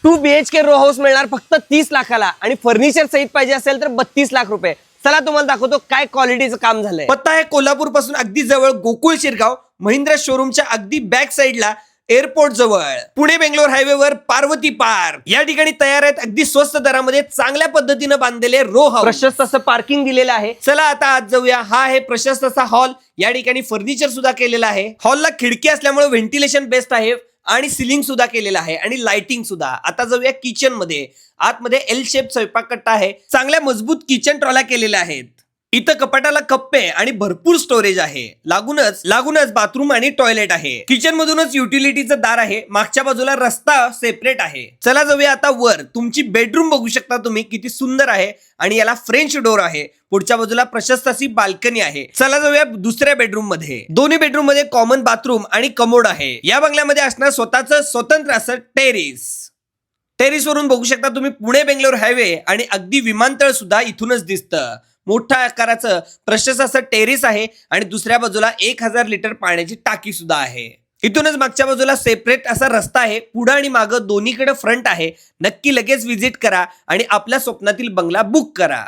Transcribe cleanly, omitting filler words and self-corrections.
2 BHK row house मिळणार फक्त 30 लाखाला आणि फर्निचर सहित पाहिजे असेल तर 32 लाख रुपये. चला तुम्हाला दाखवतो काय क्वालिटीचं काम झालंय. पत्ता आहे कोल्हापूर पासून अगदी जवळ गोकुळ शिरगाव, महिंद्रा शोरूमच्या अगदी बॅक साईडला, एअरपोर्ट जवळ, पुणे बेंगलोर हायवेवर पार्वती पार्क. या ठिकाणी तयार आहेत अगदी स्वस्त दरामध्ये चांगल्या पद्धतीने बांधलेले रो हाऊस. प्रशस्त असं पार्किंग दिलेलं आहे. चला आता आज जाऊया. हा आहे प्रशस्त असा हॉल. या ठिकाणी फर्निचर सुद्धा केलेलं आहे. हॉलला खिडकी असल्यामुळे व्हेंटिलेशन बेस्ट आहे आणि सिलिंग सुद्धा केलेलं आहे आणि लाइटिंग सुद्धा. आता जाऊया किचन मध्ये. आतमध्ये एल शेप स्वयंपाककट्टा आहे. चांगल्या मजबूत किचन ट्रॉल्या केलेल्या आहेत. इथं कपाटाला कप्पे आणि भरपूर स्टोरेज आहे. लागूनच बाथरूम आणि टॉयलेट आहे. किचन मधूनच युटिलिटीचं दार आहे. मागच्या बाजूला रस्ता सेपरेट आहे. चला जाऊया आता वर. तुमची बेडरूम बघू शकता तुम्ही किती सुंदर आहे आणि याला फ्रेंच डोर आहे. पुढच्या बाजूला प्रशस्त अशी बाल्कनी आहे. चला जाऊया दुसऱ्या बेडरूम मध्ये. दोन्ही बेडरूम मध्ये कॉमन बाथरूम आणि कमोड आहे. या बंगल्यामध्ये असणार स्वतःचं स्वतंत्र असं टेरिस वरून बघू शकता तुम्ही पुणे बेंगलोर हायवे आणि अगदी विमानतळ सुद्धा इथूनच दिसतं. मोठ्या आकाराचं प्रशस्त असं टेरिस आहे आणि दुसऱ्या बाजूला 1000 लिटर पाण्याची टाकी सुद्धा आहे. इथूनच मागच्या बाजूला सेपरेट असा रस्ता आहे. पुढे आणि मागं दोन्हीकडे फ्रंट आहे. नक्की लगेच व्हिजिट करा आणि आपल्या स्वप्नातील बंगला बुक करा.